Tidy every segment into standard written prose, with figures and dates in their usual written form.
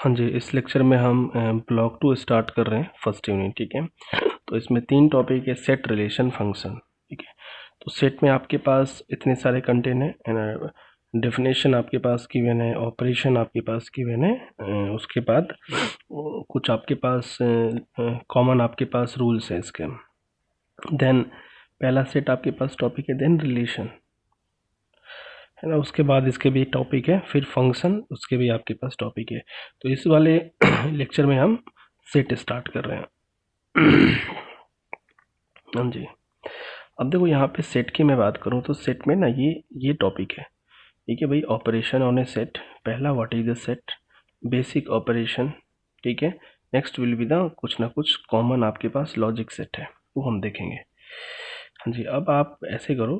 हाँ जी, इस लेक्चर में हम ब्लॉक 2 स्टार्ट कर रहे हैं, फर्स्ट यूनिट। ठीक है, तो इसमें 3 टॉपिक है, सेट, रिलेशन, फंक्शन। ठीक है, तो सेट में आपके पास इतने सारे कंटेंट है ना, डेफिनेशन आपके पास गिवन है, ऑपरेशन आपके पास गिवन है, उसके बाद कुछ आपके पास कॉमन आपके पास रूल्स है इसके। देन पहला सेट आपके पास टॉपिक है, देन रिलेशन है ना, उसके बाद इसके भी टॉपिक है, फिर फंक्शन, उसके भी आपके पास टॉपिक है। तो इस वाले लेक्चर में हम सेट स्टार्ट कर रहे हैं। हाँ जी, अब देखो यहाँ पे सेट की मैं बात करूँ तो सेट में ना ये टॉपिक है। ठीक है भाई, ऑपरेशन ऑन ए सेट, पहला what is the set, basic operation. ठीक है, नेक्स्ट विल बी द कुछ ना कुछ कॉमन आपके पास लॉजिक सेट है, वो हम देखेंगे। हाँ जी, अब आप ऐसे करो,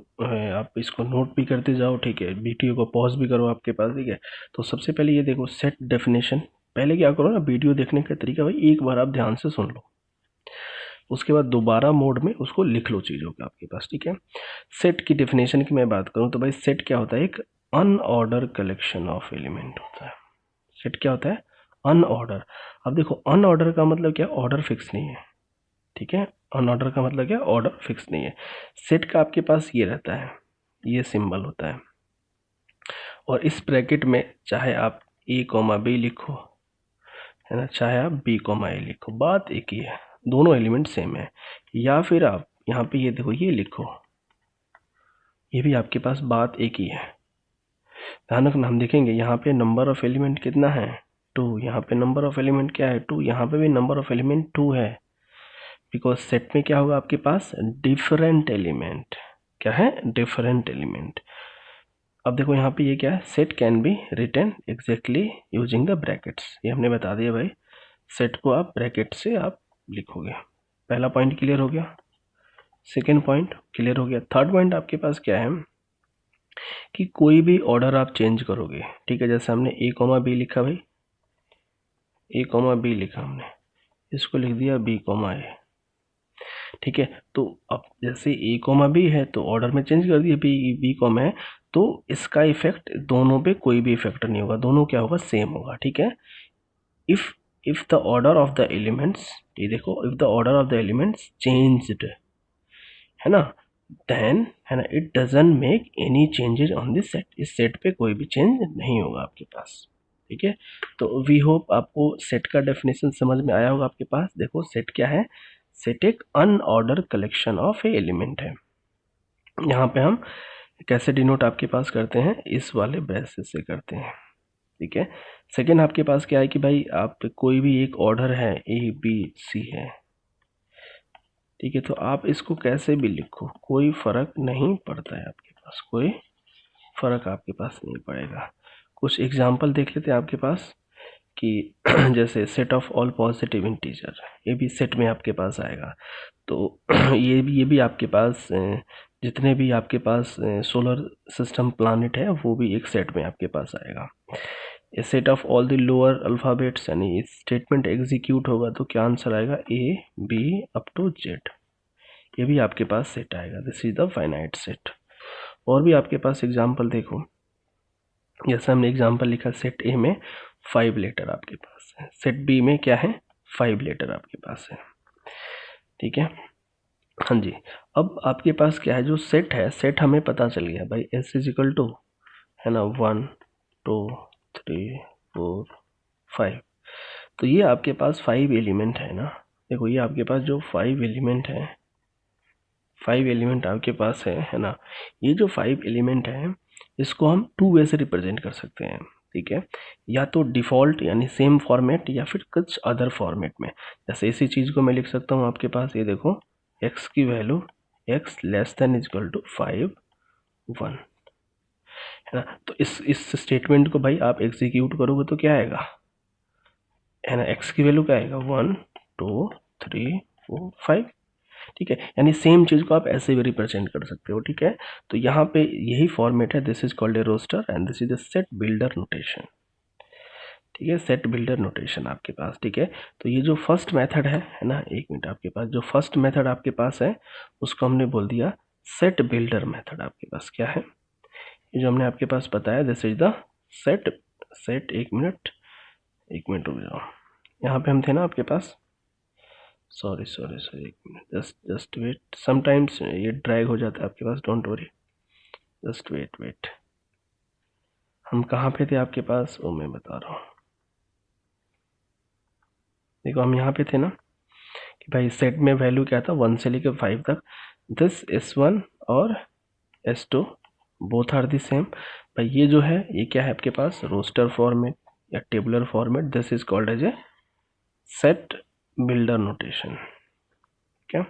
आप इसको नोट भी करते जाओ। ठीक है, वीडियो को पॉज भी करो आपके पास। ठीक है, तो सबसे पहले ये देखो सेट डेफिनेशन। पहले क्या करो ना, वीडियो देखने का तरीका भाई एक बार आप ध्यान से सुन लो, उसके बाद दोबारा मोड में उसको लिख लो चीज़ों का आपके पास। ठीक है, सेट की डेफिनेशन की मैं बात करूँ तो भाई सेट क्या होता है, एक अनऑर्डर कलेक्शन ऑफ एलिमेंट होता है। सेट क्या होता है, अनऑर्डर। अब देखो अनऑर्डर का मतलब क्या, ऑर्डर फिक्स नहीं है। ठीक है, अनऑर्डर का मतलब क्या, ऑर्डर फिक्स नहीं है। सेट का आपके पास ये रहता है, ये सिंबल होता है, और इस ब्रैकेट में चाहे आप ए कॉमा बी लिखो, है ना, चाहे आप बी कॉमा ए लिखो, बात एक ही है, दोनों एलिमेंट सेम है। या फिर आप यहाँ पे ये देखो ये लिखो, ये भी आपके पास बात एक ही है। ध्यान रखना, हम देखेंगे यहाँ पे नंबर ऑफ एलिमेंट कितना है, 2। यहाँ पे नंबर ऑफ एलिमेंट क्या है, 2। यहाँ पे भी नंबर ऑफ एलिमेंट 2 है, बिकॉज सेट में क्या होगा आपके पास, डिफरेंट एलिमेंट। क्या है, डिफरेंट एलिमेंट। अब देखो यहाँ पे ये क्या है, set can be written exactly using the brackets, ये हमने बता दिया भाई, सेट को आप ब्रैकेट से आप लिखोगे। पहला पॉइंट क्लियर हो गया, सेकेंड पॉइंट क्लियर हो गया। थर्ड पॉइंट आपके पास क्या है कि कोई भी ऑर्डर आप चेंज करोगे। ठीक है, जैसे हमने ए कॉमा बी लिखा भाई, ए कॉमा बी लिखा हमने, इसको लिख दिया बी कॉमा ए। ठीक है, तो अब जैसे ए कॉमा बी है तो ऑर्डर में चेंज कर दिया, बी कॉमा है, तो इसका इफेक्ट दोनों पे कोई भी इफेक्ट नहीं होगा, दोनों क्या होगा, सेम होगा। ठीक है, if if the order of the elements, ये देखो, if the order of the elements changed, है ना, देन, है ना, it doesn't make any changes on this set, इस सेट पे कोई भी चेंज नहीं होगा आपके पास। ठीक है, तो वी होप आपको सेट का डेफिनेशन समझ में आया होगा आपके पास। देखो सेट क्या है, सेट एक unordered collection of A element है। यहाँ पे हम कैसे डिनोट आपके पास करते हैं, इस वाले बेसिस से करते हैं। ठीक है, सेकेंड आपके पास क्या है कि भाई आप कोई भी एक ऑर्डर है, ए बी सी है। ठीक है, तो आप इसको कैसे भी लिखो कोई फर्क नहीं पड़ता है आपके पास, कोई फर्क आपके पास नहीं पड़ेगा। कुछ एग्जांपल देख लेते हैं आपके पास कि जैसे set of all positive integer, ये भी सेट में आपके पास आएगा। तो ये भी आपके पास जितने भी आपके पास सोलर सिस्टम प्लानिट है वो भी एक सेट में आपके पास आएगा। A set of all the lower alphabets, यानी स्टेटमेंट एग्जीक्यूट होगा तो क्या आंसर आएगा, A B up to Z, ये भी आपके पास सेट आएगा। This is the finite set. और भी आपके पास एग्जांपल देखो, जैसे हमने एग्जांपल लिखा, सेट ए में 5 लेटर आपके पास है, सेट बी में क्या है, 5 लेटर आपके पास है। ठीक है, हाँ जी, अब आपके पास क्या है, जो सेट है, सेट हमें पता चल गया भाई, एस इज इक्वल टू, है ना, 1 2 3 4 5। तो ये आपके पास 5 एलिमेंट है ना। देखो ये आपके पास जो 5 एलिमेंट है, 5 एलिमेंट आपके पास है ना, ये जो 5 एलिमेंट है इसको हम 2 वे से रिप्रेजेंट कर सकते हैं। ठीक है, या तो डिफ़ॉल्ट यानी सेम फॉर्मेट, या फिर कुछ अदर फॉर्मेट में। जैसे इसी चीज़ को मैं लिख सकता हूँ आपके पास, ये देखो, x की value x less than equal to 5 1, है ना। तो इस स्टेटमेंट को भाई आप एग्जीक्यूट करोगे तो क्या आएगा, है ना, x की वैल्यू क्या आएगा, 1 2 3 4 5। ठीक है, यानी सेम चीज़ को आप ऐसे भी रिप्रेजेंट कर सकते हो। ठीक है, तो यहाँ पे यही फॉर्मेट है, this is called a roster and this is the set builder notation. ठीक है, सेट बिल्डर नोटेशन आपके पास। ठीक है, तो ये जो फर्स्ट मेथड है ना, एक मिनट, आपके पास जो फर्स्ट मेथड आपके पास है उसको हमने बोल दिया सेट बिल्डर मेथड। आपके पास क्या है, ये जो हमने आपके पास बताया, this is the set, set, एक मिनट, एक मिनट रुक जाओ, यहाँ पे हम थे ना आपके पास, सॉरी सॉरी सॉरी, एक मिनट, जस्ट वेट, समटाइम्स ये ड्रैग हो जाता है आपके पास, don't worry, just wait wait. हम कहाँ पे थे आपके पास, वो मैं बता रहा हूँ। देखो हम यहाँ पे थे ना कि भाई सेट में वैल्यू क्या था, 1 से लेकर 5 तक, दिस S1 और S2 both are the same. भाई ये जो है ये क्या है आपके पास, रोस्टर फॉर्मेट या tabular format, this is called as a set builder notation. क्या,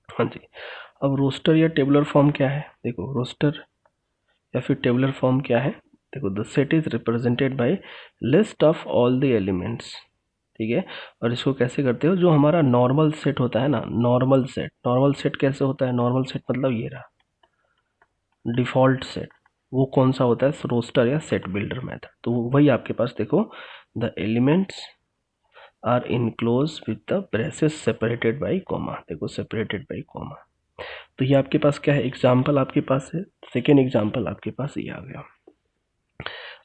हाँ जी। अब रोस्टर या टेबुलर फॉर्म क्या है, देखो रोस्टर या फिर टेबुलर फॉर्म क्या है, देखो the set is represented by list of all the elements, ठीक है। और इसको कैसे करते हो, जो हमारा नॉर्मल सेट होता है ना, नॉर्मल सेट कैसे होता है, नॉर्मल सेट मतलब ये रहा डिफ़ॉल्ट सेट, वो कौन सा होता है, रोस्टर या सेट बिल्डर मेथड। तो वही आपके पास देखो, the elements are enclose with the braces separated by comma, देखो सेपरेटेड बाई कॉमा। तो ये आपके पास क्या है, एग्जाम्पल आपके पास है, सेकेंड एग्जाम्पल आपके पास ये आ गया।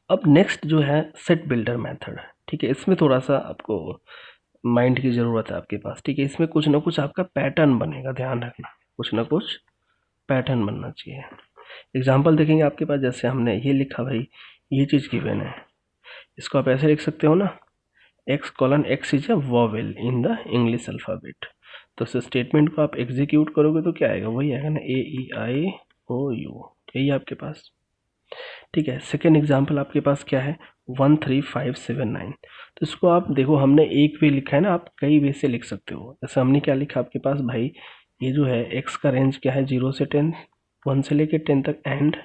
अब नेक्स्ट जो है सेट बिल्डर मेथड, ठीक है, इसमें थोड़ा सा आपको माइंड की ज़रूरत है आपके पास, ठीक है। इसमें कुछ ना कुछ आपका पैटर्न बनेगा, ध्यान रखना, कुछ ना कुछ पैटर्न बनना चाहिए। एग्जाम्पल देखेंगे आपके पास, जैसे हमने ये लिखा भाई, ये चीज़ गिवन है, इसको आप ऐसे लिख सकते हो ना, x: is a vowel in the English alphabet. तो इस स्टेटमेंट को आप एग्जीक्यूट करोगे तो क्या आएगा, वही आएगा ना, A E I O U, यही आपके पास, ठीक है। सेकेंड एग्जाम्पल आपके पास क्या है, 1 3 5 7 9। तो इसको आप देखो, हमने एक वे लिखा है ना, आप कई वे से लिख सकते हो। जैसे हमने क्या लिखा आपके पास भाई, ये जो है x का रेंज क्या है, 0 से 10, 1 से लेके 10 तक, एंड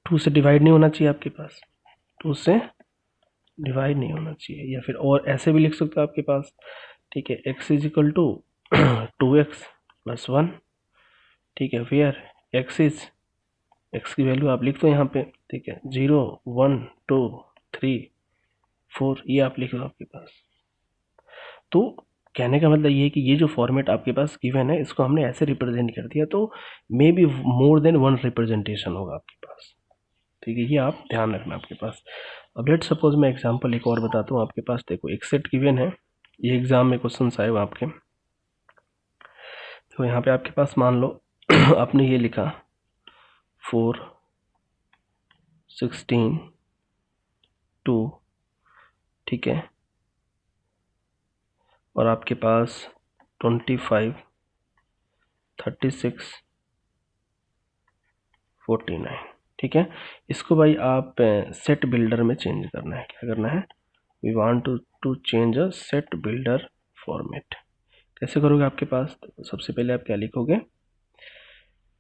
2 से डिवाइड नहीं होना चाहिए आपके पास, 2 से डिवाइड नहीं होना चाहिए। या फिर और ऐसे भी लिख सकते हो आपके पास, ठीक है, x is equal to 2x+1, ठीक है, वेयर x की वैल्यू आप लिख दो यहाँ पे, ठीक है, 0 1 2 3 4, ये आप लिख दो आपके पास। तो कहने का मतलब ये है कि ये जो फॉर्मेट आपके पास गिवन है, इसको हमने ऐसे रिप्रेजेंट कर दिया, तो may be more than one representation होगा आपके पास, ठीक है, ये आप ध्यान रखना आपके पास। अब लेट सपोज मैं एग्जांपल एक और बताता हूँ आपके पास, देखो एक सेट गिवन है, ये एग्जाम में क्वेश्चन आए हुए आपके, तो यहाँ पे आपके पास मान लो आपने ये लिखा 4 16 2, ठीक है, और आपके पास 25 36 49, ठीक है। इसको भाई आप सेट बिल्डर में चेंज करना है, क्या करना है, we want to change a set builder format. कैसे करोगे आपके पास, तो सबसे पहले आप क्या लिखोगे,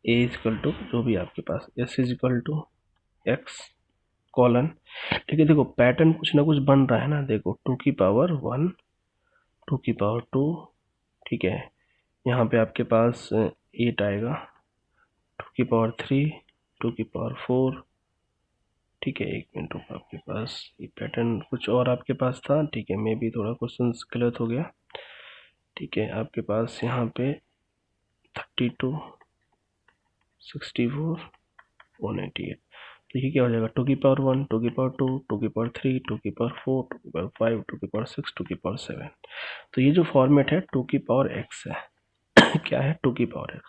a इजकल टू जो भी आपके पास, s is equal to x colon, ठीक है। देखो पैटर्न कुछ ना कुछ बन रहा है ना, देखो 2 की पावर 1, 2 की पावर 2, ठीक है, यहाँ पे आपके पास 8 आएगा, 2 की पावर 3, 2 की पावर 4, ठीक है। एक मिनट रुको, आपके पास ये पैटर्न कुछ और आपके पास था, ठीक है, मे बी थोड़ा क्वेश्चन गलत हो गया, ठीक है। आपके पास यहाँ पे 32 64 188, तो ये क्या हो जाएगा, 2 की पावर 1, 2 की पावर 2, 2 की पावर 3, 2 की पावर 4, 2 की पावर 5, 2 की पावर 6, 2 की पावर 7। तो ये जो फॉर्मेट है 2 की पावर x है क्या है, 2 की पावर x,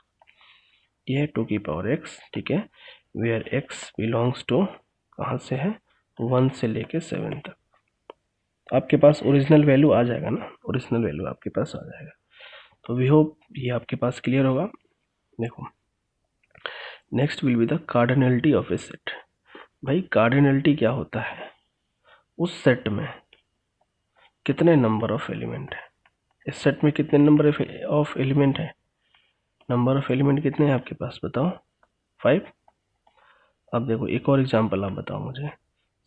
ये है 2 की पावर x, ठीक है, वेयर x बिलोंग्स टू, कहाँ से है, 1 से लेके 7 तक। आपके पास ओरिजिनल वैल्यू आ जाएगा ना, ओरिजिनल वैल्यू आपके पास आ जाएगा। तो वी होप ये आपके पास क्लियर होगा। देखो next will be the cardinality of A set. भाई कार्डिनलिटी क्या होता है, उस सेट में कितने नंबर ऑफ एलिमेंट है, इस सेट में कितने नंबर ऑफ एलिमेंट है, नंबर ऑफ एलिमेंट कितने हैं आपके पास बताओ, 5। अब देखो एक और एग्जांपल आप बताओ मुझे,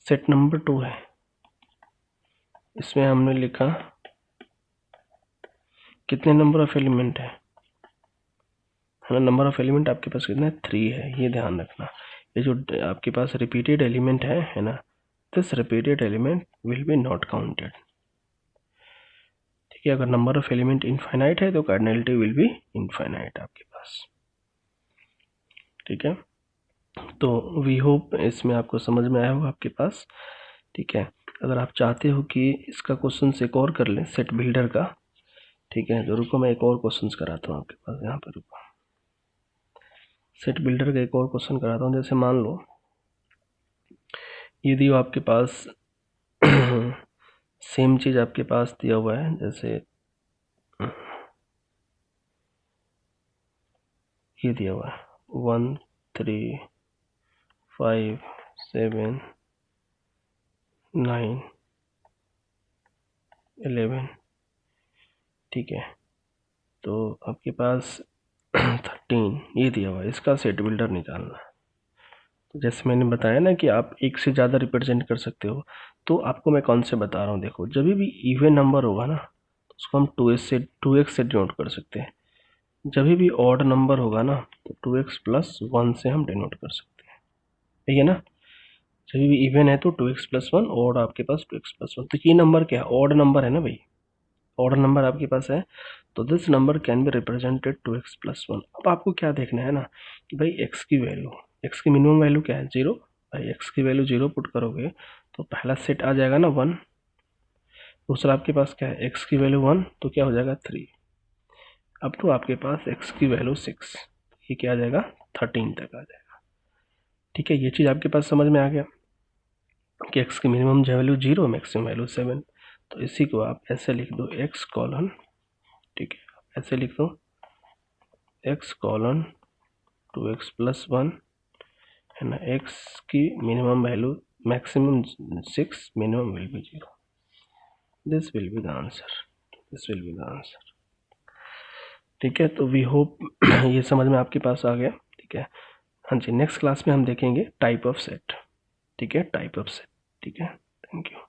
सेट नंबर 2 है, इसमें हमने लिखा कितने नंबर ऑफ एलिमेंट है ना, नंबर ऑफ एलिमेंट आपके पास कितना है, 3 है, ये ध्यान रखना। ये जो आपके पास रिपीटेड एलिमेंट है ना, this repeated element will be not counted, ठीक है। अगर नंबर ऑफ एलिमेंट इनफाइनाइट है तो कार्डिनलिटी विल बी इनफाइनाइट आपके पास, ठीक है। तो वी होप इसमें आपको समझ में आया होगा आपके पास, ठीक है। अगर आप चाहते हो कि इसका क्वेश्चन एक और कर लें सेट बिल्डर का, ठीक है, तो रुको मैं एक और क्वेश्चन कराता हूँ आपके पास, यहाँ पर रुको, सेट बिल्डर का एक और क्वेश्चन कराता हूँ। जैसे मान लो ये दियो आपके पास सेम चीज़ आपके पास दिया हुआ है, जैसे ये दिया हुआ है 1 3 5 7 9 11, ठीक है, तो आपके पास 13 ये दिया हुआ है, इसका सेट बिल्डर निकालना है। तो जैसे मैंने बताया ना कि आप एक से ज़्यादा रिप्रेजेंट कर सकते हो, तो आपको मैं कौन से बता रहा हूँ, देखो जब भी इवन नंबर होगा ना तो उसको हम 2x से डिनोट कर सकते हैं। जब भी ऑड नंबर होगा ना तो 2x+1 से हम डिनोट कर सकते हैं, ठीक है ना। जब भी इवन है तो 2x+1, ऑड आपके पास 2x+1, तो ये नंबर क्या है, ऑड नंबर है ना भाई, ऑड नंबर आपके पास है, तो this number can be represented 2x+1। अब आपको क्या देखना है ना कि भाई x की वैल्यू, x की मिनिमम वैल्यू क्या है 0, भाई x की वैल्यू 0 पुट करोगे तो पहला सेट आ जाएगा ना 1, दूसरा आपके पास क्या है x की वैल्यू 1 तो क्या हो जाएगा 3, अब तो आपके पास x की वैल्यू 6, ये क्या आ जाएगा 13 तक आ जाएगा, ठीक है। ये चीज़ आपके पास समझ में आ गया कि x की मिनिमम वैल्यू 0, मैक्सिमम वैल्यू 7, तो इसी को आप ऐसे लिख दो x कॉलन, ठीक है, ऐसे लिख दो x कॉलन 2x+1 है ना, x की minimum value maximum 6, minimum will be 0, this will be the answer, this will be the answer, ठीक है। तो वी होप ये समझ में आपके पास आ गया, ठीक है। हाँ जी, नेक्स्ट क्लास में हम देखेंगे टाइप ऑफ सेट, ठीक है, टाइप ऑफ सेट, ठीक है। Thank you.